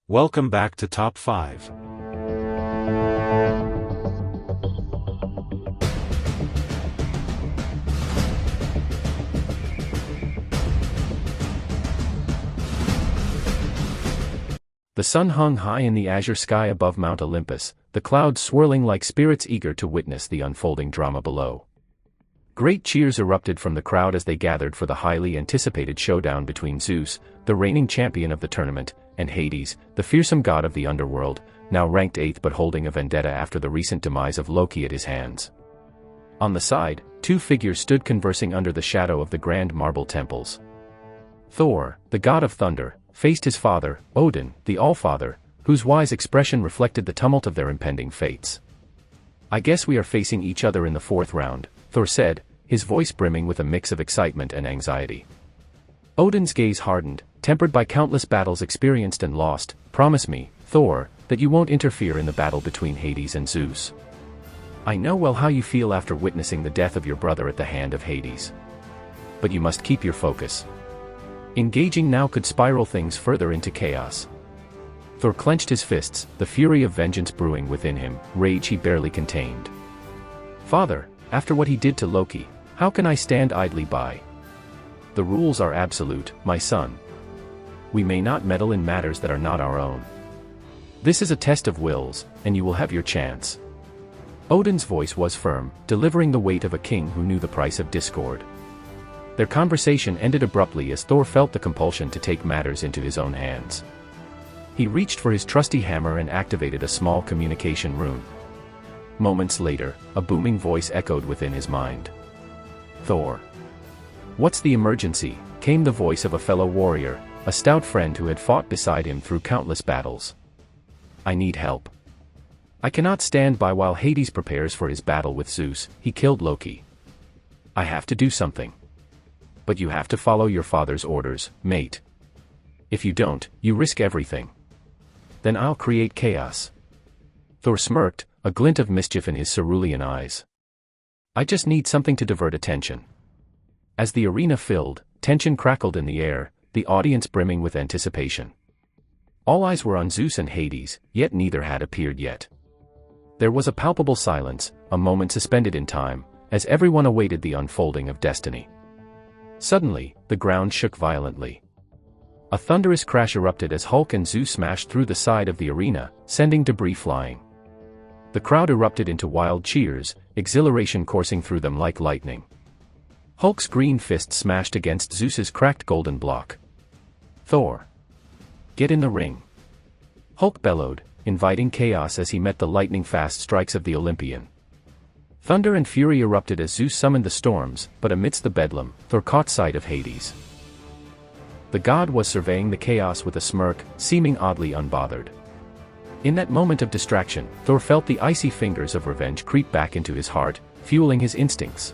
Welcome back to Top 5. The sun hung high in the azure sky above Mount Olympus, the clouds swirling like spirits eager to witness the unfolding drama below. Great cheers erupted from the crowd as they gathered for the highly anticipated showdown between Zeus, the reigning champion of the tournament, and Hades, the fearsome god of the Underworld, now ranked 8th but holding a vendetta after the recent demise of Loki at his hands. On the side, two figures stood conversing under the shadow of the grand marble temples. Thor, the god of thunder, faced his father, Odin, the Allfather, whose wise expression reflected the tumult of their impending fates. "I guess we are facing each other in the 4th round," Thor said, his voice brimming with a mix of excitement and anxiety. Odin's gaze hardened, tempered by countless battles experienced and lost. "Promise me, Thor, that you won't interfere in the battle between Hades and Zeus. I know well how you feel after witnessing the death of your brother at the hand of Hades. But you must keep your focus. Engaging now could spiral things further into chaos." Thor clenched his fists, the fury of vengeance brewing within him, rage he barely contained. "Father, after what he did to Loki, how can I stand idly by? The rules are absolute, my son. We may not meddle in matters that are not our own. This is a test of wills, and you will have your chance." Odin's voice was firm, delivering the weight of a king who knew the price of discord. Their conversation ended abruptly as Thor felt the compulsion to take matters into his own hands. He reached for his trusty hammer and activated a small communication rune. Moments later, a booming voice echoed within his mind. "Thor." "What's the emergency?" came the voice of a fellow warrior, a stout friend who had fought beside him through countless battles. "I need help. I cannot stand by while Hades prepares for his battle with Zeus. He killed Loki. I have to do something. But you have to follow your father's orders, mate. If you don't, you risk everything. Then I'll create chaos." Thor smirked, a glint of mischief in his cerulean eyes. "I just need something to divert attention." As the arena filled, tension crackled in the air, the audience brimming with anticipation. All eyes were on Zeus and Hades, yet neither had appeared yet. There was a palpable silence, a moment suspended in time, as everyone awaited the unfolding of destiny. Suddenly, the ground shook violently. A thunderous crash erupted as Hulk and Zeus smashed through the side of the arena, sending debris flying. The crowd erupted into wild cheers, exhilaration coursing through them like lightning. Hulk's green fist smashed against Zeus's cracked golden block. "Thor! Get in the ring!" Hulk bellowed, inviting chaos as he met the lightning-fast strikes of the Olympian. Thunder and fury erupted as Zeus summoned the storms, but amidst the bedlam, Thor caught sight of Hades. The god was surveying the chaos with a smirk, seeming oddly unbothered. In that moment of distraction, Thor felt the icy fingers of revenge creep back into his heart, fueling his instincts.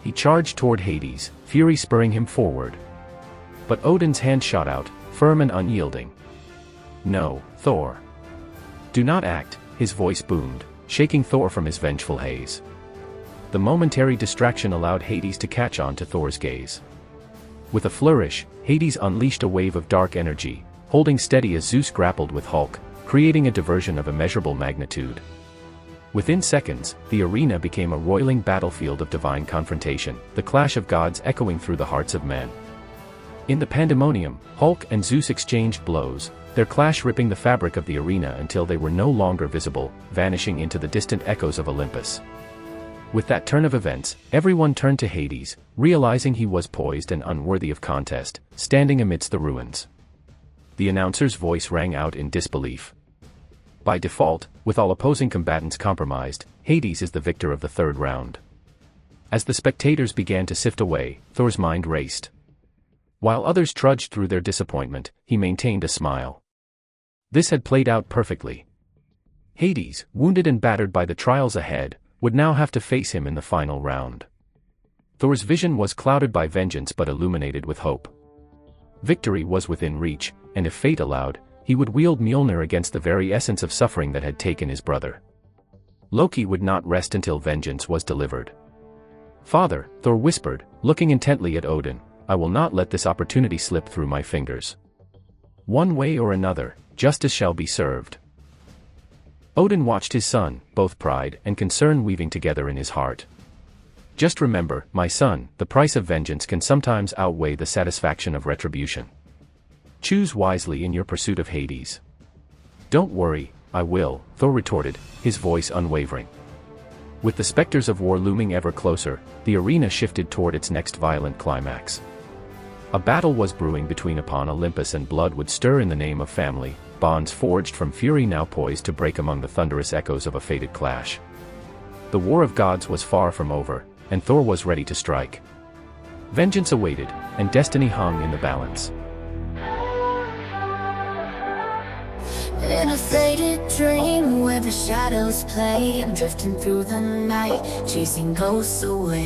He charged toward Hades, fury spurring him forward. But Odin's hand shot out, firm and unyielding. "No, Thor. Do not act," his voice boomed, shaking Thor from his vengeful haze. The momentary distraction allowed Hades to catch on to Thor's gaze. With a flourish, Hades unleashed a wave of dark energy, holding steady as Zeus grappled with Hulk, creating a diversion of immeasurable magnitude. Within seconds, the arena became a roiling battlefield of divine confrontation, the clash of gods echoing through the hearts of men. In the pandemonium, Hulk and Zeus exchanged blows, their clash ripping the fabric of the arena until they were no longer visible, vanishing into the distant echoes of Olympus. With that turn of events, everyone turned to Hades, realizing he was poised and unworthy of contest, standing amidst the ruins. The announcer's voice rang out in disbelief. By default, with all opposing combatants compromised, Hades is the victor of the 3rd round. As the spectators began to sift away, Thor's mind raced. While others trudged through their disappointment, he maintained a smile. This had played out perfectly. Hades, wounded and battered by the trials ahead, would now have to face him in the final round. Thor's vision was clouded by vengeance but illuminated with hope. Victory was within reach, and if fate allowed, he would wield Mjolnir against the very essence of suffering that had taken his brother. Loki would not rest until vengeance was delivered. "Father," Thor whispered, looking intently at Odin, "I will not let this opportunity slip through my fingers. One way or another, justice shall be served. Odin watched his son, both pride and concern weaving together in his heart. Just remember, my son, the price of vengeance can sometimes outweigh the satisfaction of retribution. Choose wisely in your pursuit of Hades. Don't worry, I will, Thor retorted, his voice unwavering. With the specters of war looming ever closer, the arena shifted toward its next violent climax. A battle was brewing between upon Olympus, and blood would stir in the name of family, bonds forged from fury now poised to break among the thunderous echoes of a fated clash. The war of gods was far from over, and Thor was ready to strike. Vengeance awaited, and destiny hung in the balance. In a faded dream where the shadows play, I'm drifting through the night, chasing ghosts away.